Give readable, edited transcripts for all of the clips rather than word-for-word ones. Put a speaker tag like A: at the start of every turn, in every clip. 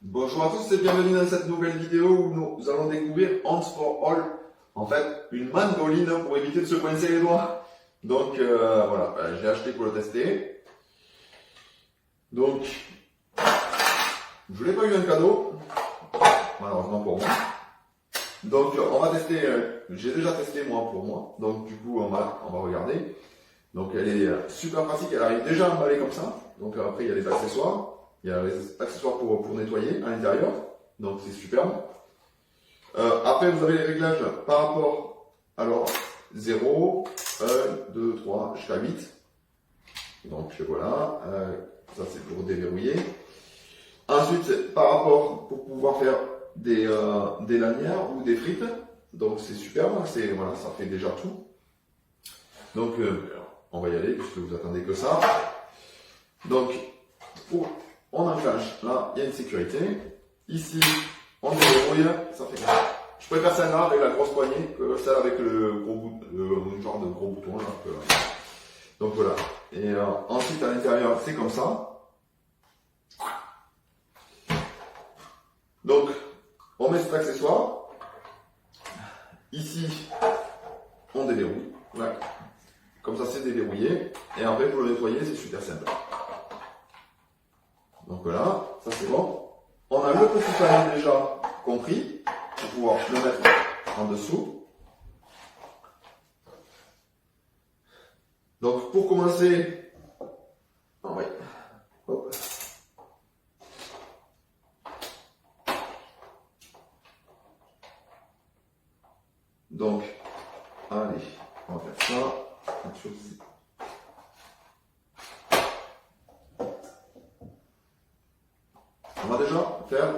A: Bonjour à tous et bienvenue dans cette nouvelle vidéo où nous allons découvrir Hands for All. En fait, une mandoline pour éviter de se coincer les doigts. Donc voilà, j'ai acheté pour le tester. Donc, je l'ai pas eu un cadeau, malheureusement pour moi. Donc on va tester, j'ai déjà testé moi pour moi. Donc du coup on va regarder. Donc elle est super pratique, elle arrive déjà emballée comme ça. Donc après il y a les accessoires. Il y a les accessoires pour nettoyer à l'intérieur, donc c'est superbe. Après, vous avez les réglages par rapport, alors 0, 1, 2, 3, jusqu'à 8. Donc voilà, ça c'est pour déverrouiller. Ensuite, par rapport, pour pouvoir faire des lanières ou des frites, donc c'est superbe, voilà, ça fait déjà tout. Donc on va y aller, puisque vous attendez que ça. Donc, on enclenche, là il y a une sécurité, ici on déverrouille, ça fait ça. Je préfère celle-là avec la grosse poignée que celle avec le gros bout, genre de gros bouton là. Donc voilà, et ensuite à l'intérieur c'est comme ça. Donc on met cet accessoire, ici on déverrouille, voilà. Comme ça c'est déverrouillé, et après pour le nettoyer c'est super simple. Donc voilà, ça c'est bon. On a le petit panier déjà compris pour pouvoir le mettre en dessous. Donc pour commencer, hop. Donc, allez, on va faire ça. On va déjà faire.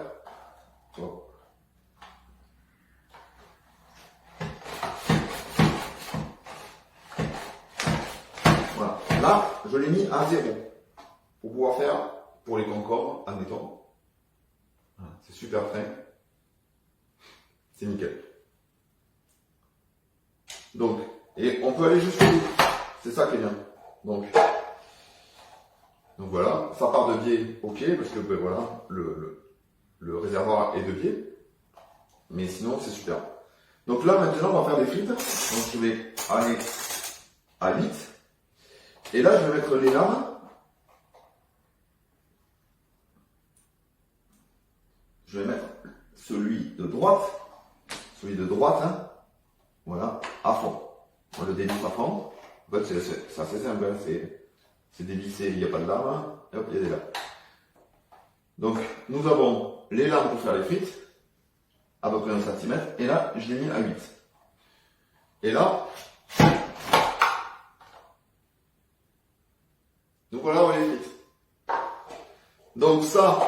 A: Voilà. Là, je l'ai mis à 0 pour pouvoir faire pour les concombres, admettons. Voilà. C'est super fin. C'est nickel. Donc, et on peut aller jusqu'au bout. C'est ça qui est bien. Donc voilà, ça part de biais, ok, parce que ben voilà, le réservoir est de biais. Mais sinon, c'est super. Donc là, maintenant, on va faire des frites. Donc je vais aller à 8. Et là, je vais mettre les lames. Je vais mettre celui de droite. Hein, voilà, à fond. On le dévisse à fond. En fait, c'est assez simple, hein, c'est dévissé, il n'y a pas de lame, hein, et hop, il y a des lames. Donc, nous avons les lames pour faire les frites, à peu près 1 cm, et là, je l'ai mis à 8. Et là, donc voilà, on les frites. Donc ça,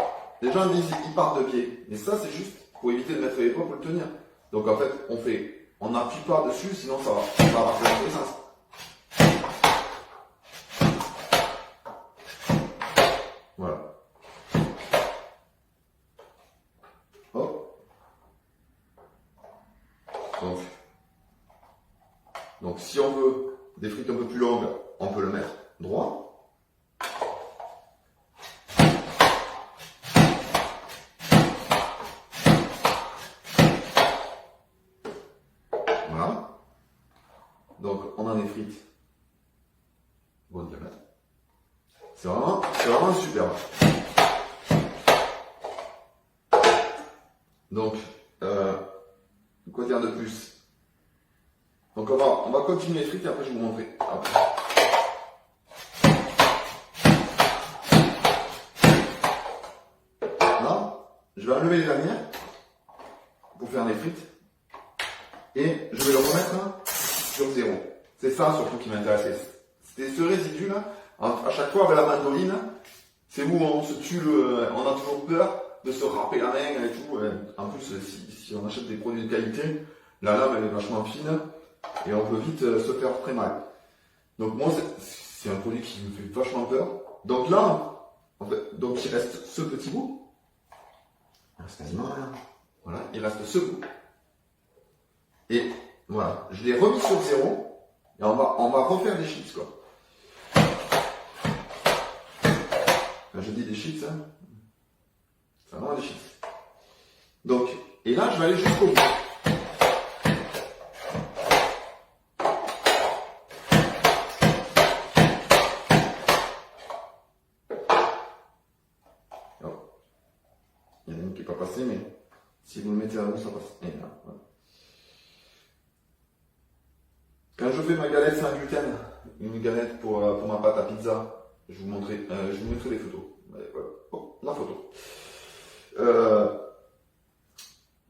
A: les gens disent qu'ils partent de pied, mais ça, c'est juste pour éviter de mettre les poids pour le tenir. Donc en fait, on n'appuie pas dessus, sinon ça va partir dans tous les sens. Voilà. Hop. Donc si on veut des frites un peu plus longues, on peut le mettre droit. Voilà. Donc on a des frites bon diamètre. C'est vraiment super. Donc, quoi dire de plus? Donc on va continuer les frites et après je vais vous montrer. Là, je vais enlever les lanières pour faire les frites et je vais le remettre sur 0. C'est ça surtout qui m'intéressait. C'était ce résidu là. À chaque fois avec la mandoline, c'est où on se tue on a toujours peur de se râper la main et tout. En plus, si on achète des produits de qualité, la lame elle est vachement fine et on peut vite se faire très mal. Donc moi, c'est un produit qui me fait vachement peur. Donc là, en fait, donc il reste ce petit bout. Il reste quasiment rien. Voilà, il reste ce bout. Et voilà, je l'ai remis sur 0 et on va refaire des chips quoi. Quand je dis des chips, hein, c'est vraiment des chips. là, je vais aller jusqu'au bout. Hop. Il y en a une qui n'est pas passée, mais si vous le mettez à vous, ça passe. Et là, voilà. Quand je fais ma galette sans gluten, une galette pour ma pâte à pizza, je vous mettrai des photos. Oh, la photo.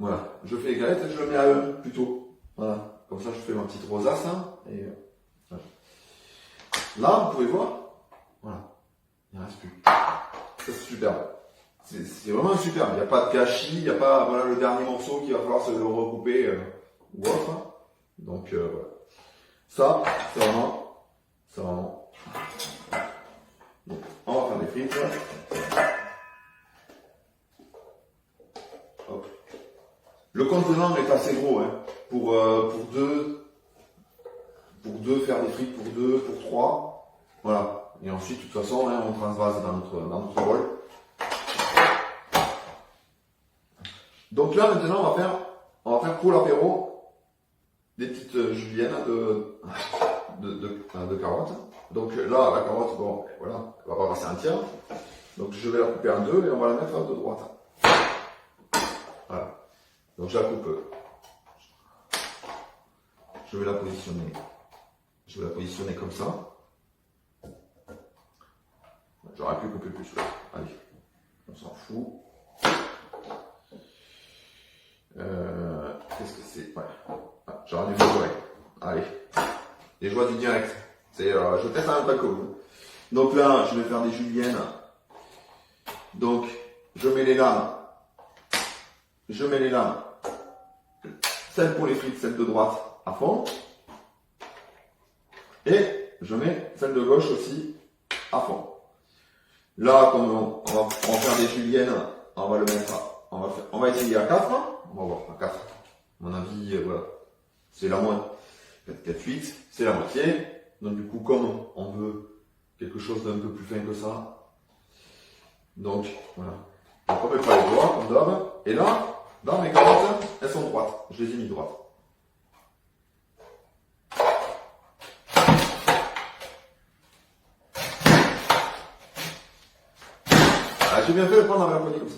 A: Voilà, je fais les galettes et je le mets à eux plutôt. Voilà, comme ça je fais ma petite rosace. Hein, et voilà. Là, vous pouvez voir, voilà, il ne reste plus. Ça c'est superbe. C'est vraiment superbe. Il n'y a pas de gâchis, il n'y a pas voilà, le dernier morceau qui va falloir se le recouper ou autre. Donc voilà. Ça, c'est vraiment. Donc, on va faire des frites. Hop. Le contenant est assez gros hein, pour deux, faire des frites pour deux, pour trois. Voilà. Et ensuite, de toute façon, hein, on transvase dans notre bol. Donc là, maintenant, on va faire pour l'apéro des petites juliennes de carottes. Donc là, la carotte, bon, voilà, elle va pas passer entière. Donc je vais la couper en deux et on va la mettre de droite. Voilà. Donc je la coupe. Je vais la positionner comme ça. J'aurais pu couper plus. Allez, on s'en fout. Qu'est-ce que c'est? Ouais. Ah, j'aurais dû mesurer. Allez. Les joies du direct. Je teste un peu comme. Donc là, je vais faire des juliennes. Donc, je mets les lames. Celle pour les frites, celle de droite à fond. Et je mets celle de gauche aussi à fond. Là, comme on va faire des juliennes, on va le mettre on va essayer à 4. On va voir à 4. À mon avis, voilà. C'est la moitié. 4, 4, 8, c'est la moitié. Donc du coup, comme on veut quelque chose d'un peu plus fin que ça, donc voilà. Donc on met pas les doigts, comme d'hab. Et là, dans mes carottes, elles sont droites. Je les ai mis droites. Ah, j'ai bien fait de prendre la poignée comme ça.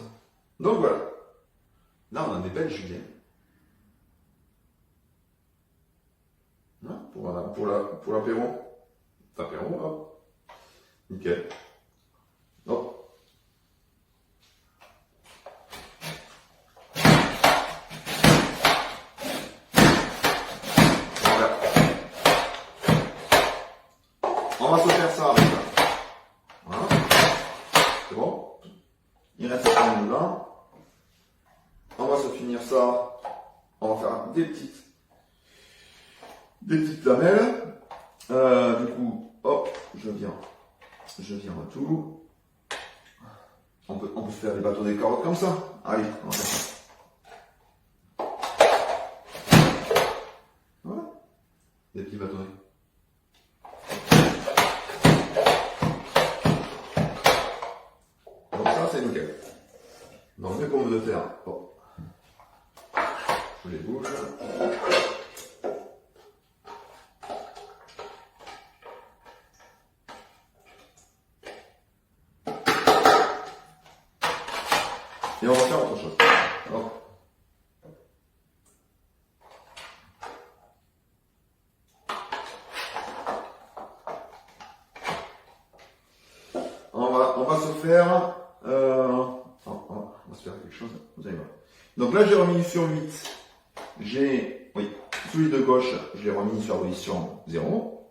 A: Donc voilà. Là, on a des belles juliennes. Pour l'apéro. Apéro, hop. Nickel. Hop. Voilà. On va se faire ça avec ça. Voilà. C'est bon. Il reste un peu là. On va se finir ça. On va faire des petites lamelles. Du coup, hop, je viens à tout. On peut se faire des bâtonnets de carottes comme ça. Allez, on va faire ça. Voilà. Des petits bâtonnets. Donc ça, c'est nickel. Donc mes pommes de terre, hop. Je les bouge. Et on va faire autre chose. Hop. On va se faire. On va se faire quelque chose. Vous allez voir. Donc là, j'ai remis sur 8. Celui de gauche, je l'ai remis sur la position 0.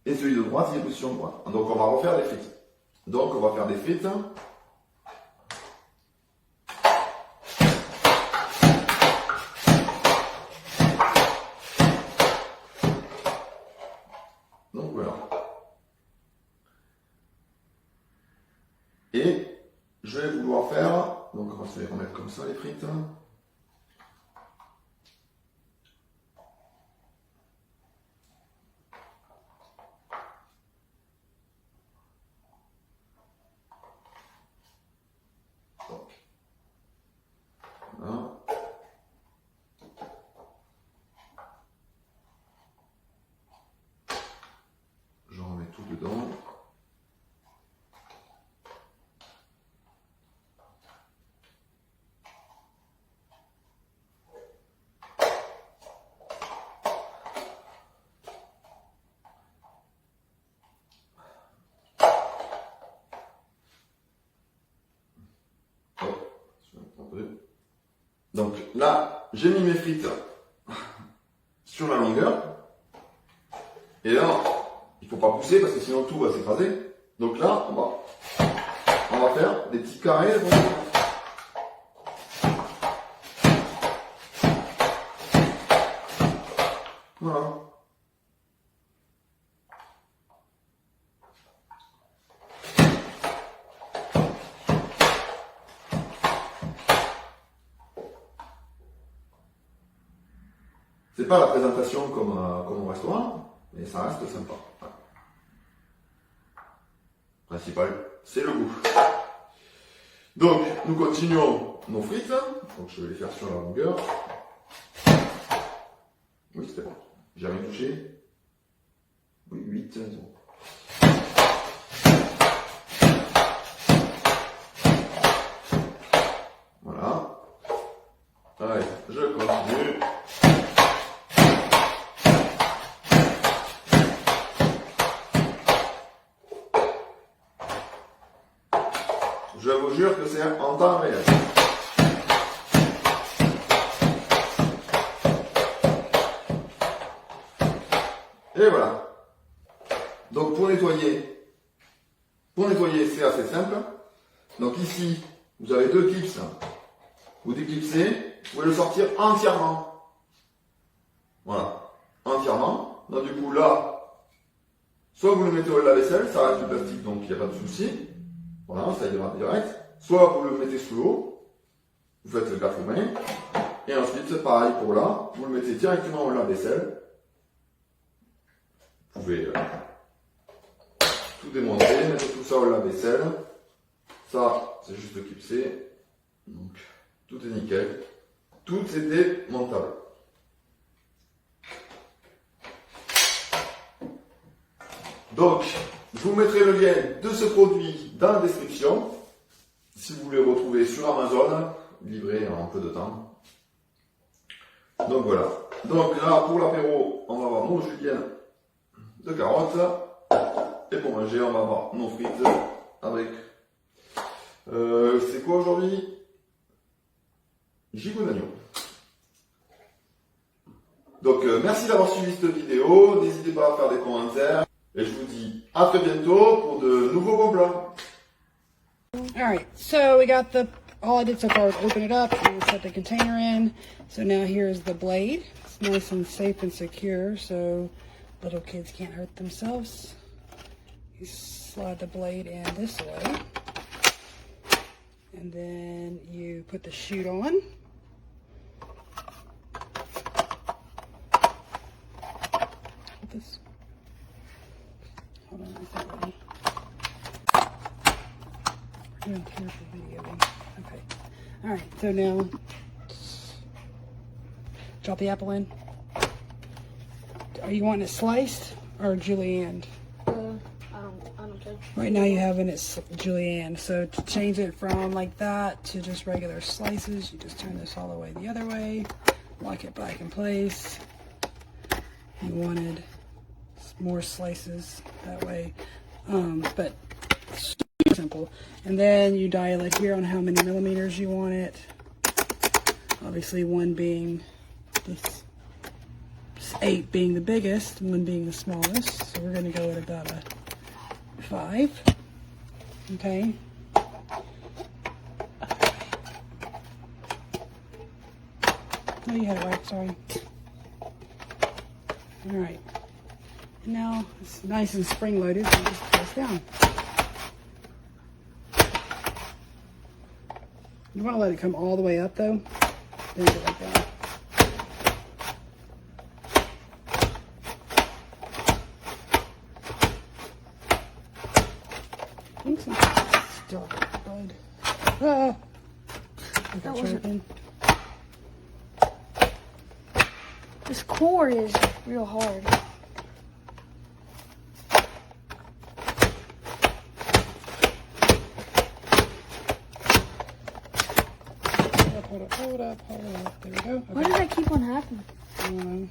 A: Et celui de droite, il est position droite. Donc on va refaire des frites. Donc on va faire des frites. Donc voilà. Et je vais vouloir faire, donc on va se les remettre comme ça les frites. Voilà. Donc là, j'ai mis mes frites sur la longueur. Et là, il faut pas pousser parce que sinon tout va s'écraser. Donc là, on va faire des petits carrés. Voilà. C'est pas la présentation comme au restaurant, mais ça reste sympa. Voilà. Principal, c'est le goût. Donc, nous continuons nos frites. Donc, je vais les faire sur la longueur. Oui, c'était bon. J'ai rien touché. Oui, 8, c'est bon. Voilà. Allez, je continue. Je vous jure que c'est en temps réel. Et voilà. Donc pour nettoyer, c'est assez simple. Donc ici, vous avez deux clips. Vous déclipsez, vous pouvez le sortir entièrement. Voilà, entièrement. Donc du coup là, soit vous le mettez au lave-vaisselle, ça reste du plastique donc il n'y a pas de souci. Voilà, ça ira direct. Soit vous le mettez sous l'eau, vous faites le gaffe-main. Et ensuite, pareil pour là, vous le mettez directement au lave-vaisselle. Vous pouvez tout démonter, mettre tout ça au lave-vaisselle. Ça, c'est juste clipsé. Donc, tout est nickel. Tout est démontable. Donc, je vous mettrai le lien de ce produit dans la description. Si vous voulez le retrouver sur Amazon, livré en peu de temps. Donc voilà. Donc là, pour l'apéro, on va avoir nos juliennes de carottes. Et pour manger, on va avoir nos frites avec... c'est quoi aujourd'hui? Gigot d'agneau. Donc merci d'avoir suivi cette vidéo. N'hésitez pas à faire des commentaires. Et je vous dis à très bientôt pour de nouveaux bons plats.
B: Alright, so we got all I did so far was open it up and set the container in. So now here's the blade. It's nice and safe and secure so little kids can't hurt themselves. You slide the blade in this way. And then you put the chute on. This. Hold on, is that ready? Yeah, here's the video. Okay. Alright, so now drop the apple in. Are you wanting it sliced or julienne?
C: I don't care.
B: Right now you have it julienne. So to change it from like that to just regular slices, you just turn this all the way the other way, lock it back in place. You wanted more slices that way, but super simple. And then you dial it here on how many millimeters you want it. Obviously 1 being this, 8 being the biggest, 1 being the smallest. So we're going to go with about a 5. Okay. Oh, you had it right, sorry. Alright. Now it's nice and spring loaded, so just press down. You want to let it come all the way up though, then go like that. I think something's still bud. Ah!
C: That wasn't. This cord is real hard.
B: Hold up. There we go. Okay.
C: Why does that keep on happening?
B: I don't know.